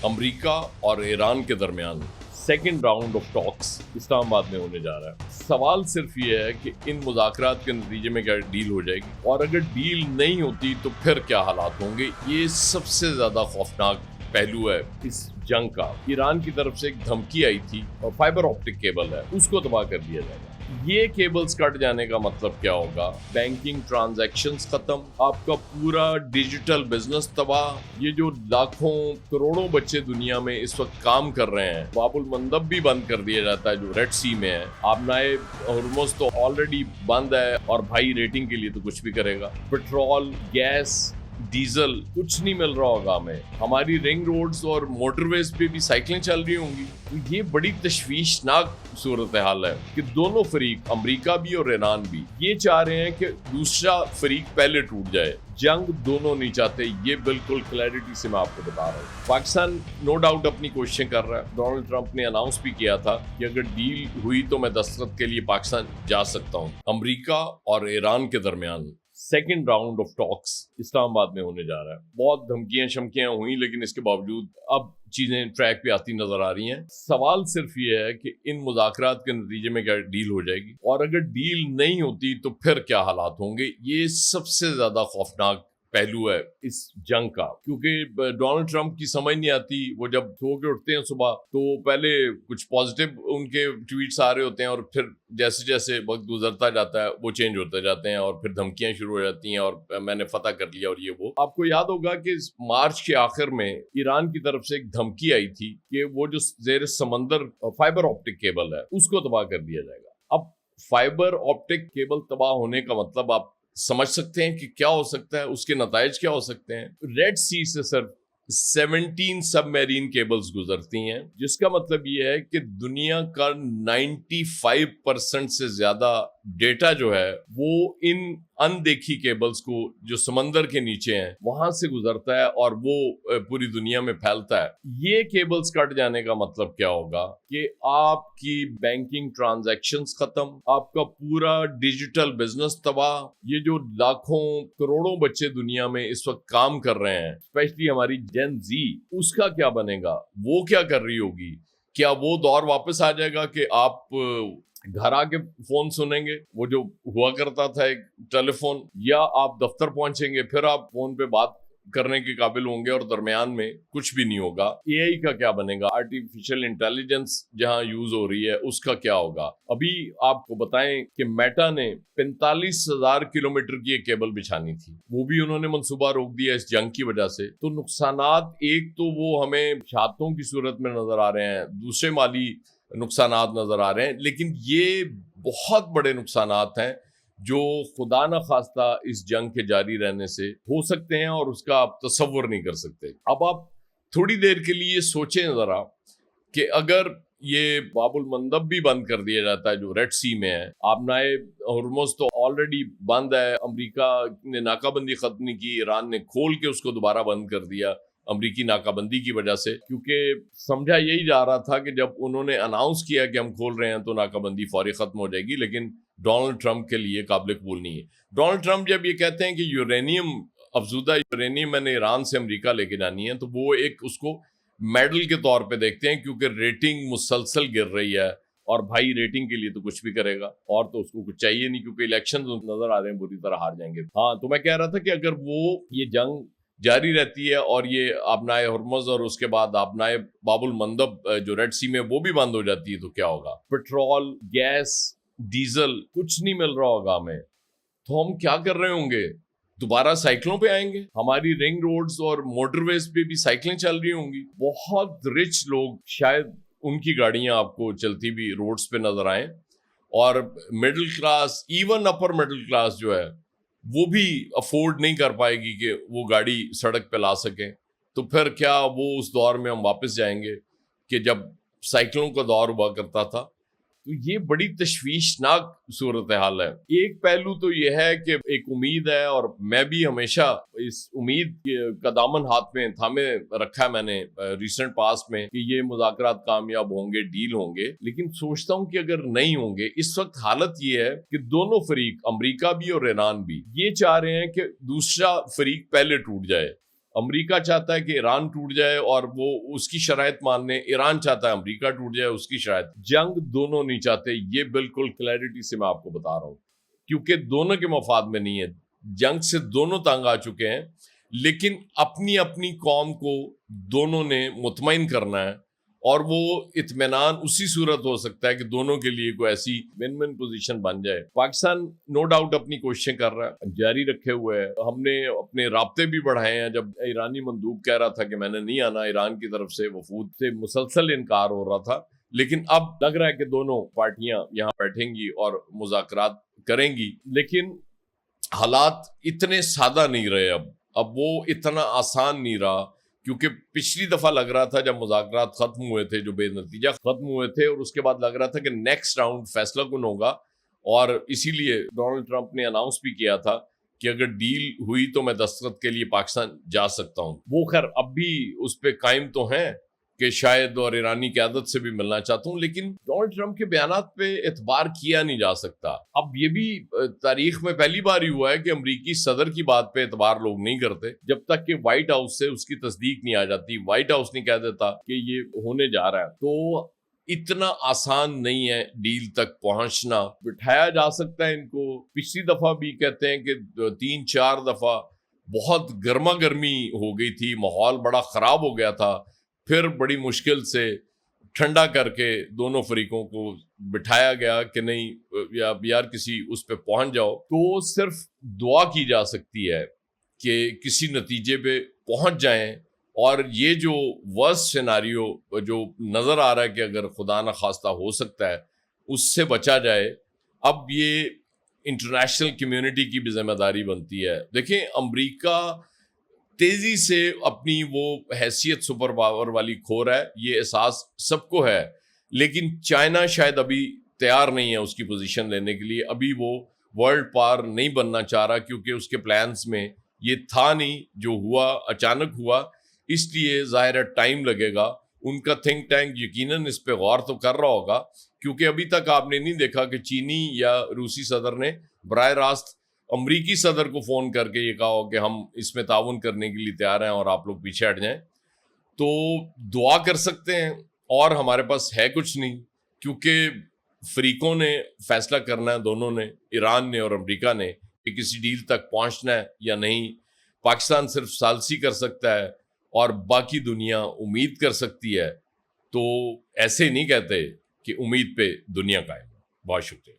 امریکہ اور ایران کے درمیان سیکنڈ راؤنڈ آف ٹاکس اسلام آباد میں ہونے جا رہا ہے۔ سوال صرف یہ ہے کہ ان مذاکرات کے نتیجے میں کیا ڈیل ہو جائے گی، اور اگر ڈیل نہیں ہوتی تو پھر کیا حالات ہوں گے۔ یہ سب سے زیادہ خوفناک پہلو ہے اس جنگ کا۔ ایران کی طرف سے ایک دھمکی آئی تھی اور فائبر آپٹک کیبل ہے، اس کو تباہ کر دیا جائے گا۔ یہ کیبلز کٹ جانے کا مطلب کیا ہوگا؟ بینکنگ ٹرانزیکشنز ختم، آپ کا پورا ڈیجیٹل بزنس تباہ۔ یہ جو لاکھوں کروڑوں بچے دنیا میں اس وقت کام کر رہے ہیں، باب المندب بھی بند کر دیا جاتا ہے جو ریڈ سی میں ہے۔ آبنائے ہرمز تو آلریڈی بند ہے، اور بھائی ریٹنگ کے لیے تو کچھ بھی کرے گا۔ پیٹرول، گیس، ڈیزل کچھ نہیں مل رہا ہوگا ہمیں۔ ہماری رنگ روڈز اور موٹر ویز پہ بھی سائیکلیں چل رہی ہوں گی۔ تو یہ بڑی تشویشناک صورتحال ہے کہ دونوں فریق، امریکہ بھی اور ایران بھی، یہ چاہ رہے ہیں کہ دوسرا فریق پہلے ٹوٹ جائے۔ جنگ دونوں نہیں چاہتے، یہ بالکل کلیئرٹی سے میں آپ کو بتا رہا ہوں۔ پاکستان نو ڈاؤٹ اپنی کوششیں کر رہا ہے۔ ڈونلڈ ٹرمپ نے اناؤنس بھی کیا تھا کہ اگر ڈیل ہوئی تو میں دستخط کے لیے پاکستان جا سکتا ہوں۔ امریکہ اور ایران کے درمیان سیکنڈ راؤنڈ آف ٹاکس اسلام آباد میں ہونے جا رہا ہے۔ بہت دھمکیاں شمکیاں ہوئیں، لیکن اس کے باوجود اب چیزیں ٹریک پہ آتی نظر آ رہی ہیں۔ سوال صرف یہ ہے کہ ان مذاکرات کے نتیجے میں کیا ڈیل ہو جائے گی، اور اگر ڈیل نہیں ہوتی تو پھر کیا حالات ہوں گے۔ یہ سب سے زیادہ خوفناک پہلو ہے اس جنگ کا، کیونکہ ڈونلڈ ٹرمپ کی سمجھ نہیں آتی۔ وہ جب سو کے اٹھتے ہیں صبح تو پہلے کچھ پازیٹیو ان کے ٹویٹس آ رہے ہوتے ہیں، اور پھر جیسے جیسے وقت گزرتا جاتا ہے وہ چینج ہوتے جاتے ہیں، اور پھر دھمکیاں شروع ہو جاتی ہیں، اور میں نے فتح کر لیا اور یہ وہ۔ آپ کو یاد ہوگا کہ مارچ کے آخر میں ایران کی طرف سے ایک دھمکی آئی تھی کہ وہ جو زیر سمندر فائبر آپٹک کیبل ہے اس کو تباہ کر دیا جائے گا۔ اب فائبر آپٹک کیبل تباہ ہونے کا مطلب آپ سمجھ سکتے ہیں کہ کیا ہو سکتا ہے، اس کے نتائج کیا ہو سکتے ہیں۔ ریڈ سی سے صرف 17 سب میرین کیبلز گزرتی ہیں، جس کا مطلب یہ ہے کہ دنیا کا 95% سے زیادہ ڈیٹا جو ہے وہ ان اندیکھی کیبلز کو جو سمندر کے نیچے ہیں وہاں سے گزرتا ہے، اور وہ پوری دنیا میں پھیلتا ہے۔ یہ کیبلز کٹ جانے کا مطلب کیا ہوگا کہ آپ کی بینکنگ ٹرانزیکشنز ختم، آپ کا پورا ڈیجیٹل بزنس تباہ۔ یہ جو لاکھوں کروڑوں بچے دنیا میں اس وقت کام کر رہے ہیں، اسپیشلی ہماری جین زی، اس کا کیا بنے گا؟ وہ کیا کر رہی ہوگی؟ کیا وہ دور واپس آ جائے گا کہ آپ گھر آ کے فون سنیں گے، وہ جو ہوا کرتا تھا ایک ٹیلی فون، یا آپ دفتر پہنچیں گے پھر آپ فون پہ بات کرنے کے قابل ہوں گے اور درمیان میں کچھ بھی نہیں ہوگا؟ اے آئی کا کیا بنے گا؟ آرٹیفیشل انٹیلیجنس جہاں یوز ہو رہی ہے اس کا کیا ہوگا؟ ابھی آپ کو بتائیں کہ میٹا نے 45,000 کلومیٹر کی ایک کیبل بچھانی تھی، وہ بھی انہوں نے منصوبہ روک دیا اس جنگ کی وجہ سے۔ تو نقصانات ایک تو وہ ہمیں چھاتوں کی صورت میں نظر آ رہے ہیں، دوسرے مالی نقصانات نظر آ رہے ہیں، لیکن یہ بہت بڑے نقصانات ہیں جو خدا نہ خواستہ اس جنگ کے جاری رہنے سے ہو سکتے ہیں، اور اس کا آپ تصور نہیں کر سکتے۔ اب آپ تھوڑی دیر کے لیے سوچیں ذرا کہ اگر یہ باب المندب بھی بند کر دیا جاتا ہے جو ریڈ سی میں ہے، آبنائے ہرمز تو آلریڈی بند ہے، امریکہ نے ناکہ بندی ختم نہیں کی، ایران نے کھول کے اس کو دوبارہ بند کر دیا امریکی ناکہ بندی کی وجہ سے، کیونکہ سمجھا یہی جا رہا تھا کہ جب انہوں نے اناؤنس کیا کہ ہم کھول رہے ہیں تو ناکہ بندی فوری ختم ہو جائے گی، لیکن ڈونلڈ ٹرمپ کے لیے قابل قبول نہیں ہے۔ ڈونلڈ ٹرمپ جب یہ کہتے ہیں کہ یورینیم، افزودہ یورینیم میں نے ایران سے امریکہ لے کے جانی ہے، تو وہ ایک اس کو میڈل کے طور پہ دیکھتے ہیں، کیونکہ ریٹنگ مسلسل گر رہی ہے، اور بھائی ریٹنگ کے لیے تو کچھ بھی کرے گا، اور تو اس کو کچھ چاہیے نہیں، کیونکہ الیکشن نظر آ رہے ہیں بری طرح ہار جائیں گے۔ ہاں، تو میں کہہ رہا تھا کہ اگر وہ یہ جنگ جاری رہتی ہے اور یہ آبنائے ہرمز اور اس کے بعد آبنائے باب المندب جو ریڈ سی میں وہ بھی بند ہو جاتی ہے، تو کیا ہوگا؟ پیٹرول، گیس، ڈیزل کچھ نہیں مل رہا ہوگا ہمیں، تو ہم کیا کر رہے ہوں گے؟ دوبارہ سائیکلوں پہ آئیں گے؟ ہماری رنگ روڈز اور موٹر ویز پہ بھی سائیکلیں چل رہی ہوں گی۔ بہت رچ لوگ، شاید ان کی گاڑیاں آپ کو چلتی بھی روڈز پہ نظر آئیں، اور middle class, even upper middle class جو ہے وہ بھی افورڈ نہیں کر پائے گی کہ وہ گاڑی سڑک پہ لا سکیں۔ تو پھر کیا وہ اس دور میں ہم واپس جائیں گے کہ جب سائیکلوں کا دور ہوا کرتا تھا؟ تو یہ بڑی تشویشناک صورتحال ہے۔ ایک پہلو تو یہ ہے کہ ایک امید ہے، اور میں بھی ہمیشہ اس امید کا دامن ہاتھ میں تھامے رکھا ہے میں نے ریسنٹ پاسٹ میں کہ یہ مذاکرات کامیاب ہوں گے، ڈیل ہوں گے، لیکن سوچتا ہوں کہ اگر نہیں ہوں گے، اس وقت حالت یہ ہے کہ دونوں فریق، امریکہ بھی اور ایران بھی، یہ چاہ رہے ہیں کہ دوسرا فریق پہلے ٹوٹ جائے۔ امریکہ چاہتا ہے کہ ایران ٹوٹ جائے اور وہ اس کی شرائط مان لیں، ایران چاہتا ہے امریکہ ٹوٹ جائے اس کی شرائط. جنگ دونوں نہیں چاہتے، یہ بالکل کلیئرٹی سے میں آپ کو بتا رہا ہوں، کیونکہ دونوں کے مفاد میں نہیں ہے. جنگ سے دونوں تنگ آ چکے ہیں، لیکن اپنی اپنی قوم کو دونوں نے مطمئن کرنا ہے، اور وہ اطمینان اسی صورت ہو سکتا ہے کہ دونوں کے لیے کوئی ایسی ون ون پوزیشن بن جائے. پاکستان نو ڈاؤٹ اپنی کوششیں کر رہا ہے، جاری رکھے ہوئے ہے. ہم نے اپنے رابطے بھی بڑھائے ہیں. جب ایرانی مندوب کہہ رہا تھا کہ میں نے نہیں آنا، ایران کی طرف سے وفود سے مسلسل انکار ہو رہا تھا، لیکن اب لگ رہا ہے کہ دونوں پارٹیاں یہاں بیٹھیں گی اور مذاکرات کریں گی. لیکن حالات اتنے سادہ نہیں رہے، اب وہ اتنا آسان نہیں رہا، کیونکہ پچھلی دفعہ لگ رہا تھا جب مذاکرات ختم ہوئے تھے، جو بے نتیجہ ختم ہوئے تھے، اور اس کے بعد لگ رہا تھا کہ نیکسٹ راؤنڈ فیصلہ کن ہوگا، اور اسی لیے ڈونلڈ ٹرمپ نے اناؤنس بھی کیا تھا کہ اگر ڈیل ہوئی تو میں دستخط کے لیے پاکستان جا سکتا ہوں. وہ خیر اب بھی اس پہ قائم تو ہیں کہ شاید، اور ایرانی قیادت سے بھی ملنا چاہتا ہوں، لیکن ڈونلڈ ٹرمپ کے بیانات پہ اعتبار کیا نہیں جا سکتا. اب یہ بھی تاریخ میں پہلی بار ہی ہوا ہے کہ امریکی صدر کی بات پہ اعتبار لوگ نہیں کرتے جب تک کہ وائٹ ہاؤس سے اس کی تصدیق نہیں آ جاتی، وائٹ ہاؤس نہیں کہہ دیتا کہ یہ ہونے جا رہا ہے. تو اتنا آسان نہیں ہے ڈیل تک پہنچنا. بٹھایا جا سکتا ہے ان کو. پچھلی دفعہ بھی کہتے ہیں کہ 3-4 دفعہ بہت گرما گرمی ہو گئی تھی، ماحول بڑا خراب ہو گیا تھا، پھر بڑی مشکل سے ٹھنڈا کر کے دونوں فریقوں کو بٹھایا گیا کہ نہیں یار کسی اس پہ پہنچ جاؤ. تو صرف دعا کی جا سکتی ہے کہ کسی نتیجے پہ پہنچ جائیں، اور یہ جو ورسٹ سیناریو جو نظر آ رہا ہے کہ اگر خدا نخواستہ ہو سکتا ہے اس سے بچا جائے. اب یہ انٹرنیشنل کمیونٹی کی بھی ذمہ داری بنتی ہے. دیکھیں امریکہ تیزی سے اپنی وہ حیثیت سپر پاور والی کھو رہا ہے، یہ احساس سب کو ہے، لیکن چائنا شاید ابھی تیار نہیں ہے اس کی پوزیشن لینے کے لیے. ابھی وہ ورلڈ پاور نہیں بننا چاہ رہا، کیونکہ اس کے پلانز میں یہ تھا نہیں. جو ہوا اچانک ہوا، اس لیے ظاہر ہے ٹائم لگے گا. ان کا تھنک ٹینک یقیناً اس پہ غور تو کر رہا ہوگا، کیونکہ ابھی تک آپ نے نہیں دیکھا کہ چینی یا روسی صدر نے براہ راست امریکی صدر کو فون کر کے یہ کہا ہو کہ ہم اس میں تعاون کرنے کے لیے تیار ہیں اور آپ لوگ پیچھے ہٹ جائیں. تو دعا کر سکتے ہیں، اور ہمارے پاس ہے کچھ نہیں، کیونکہ فریقوں نے فیصلہ کرنا ہے، دونوں نے، ایران نے اور امریکہ نے، کہ کسی ڈیل تک پہنچنا ہے یا نہیں. پاکستان صرف ثالثی کر سکتا ہے اور باقی دنیا امید کر سکتی ہے. تو ایسے نہیں کہتے کہ امید پہ دنیا قائم ہے. بہت شکریہ.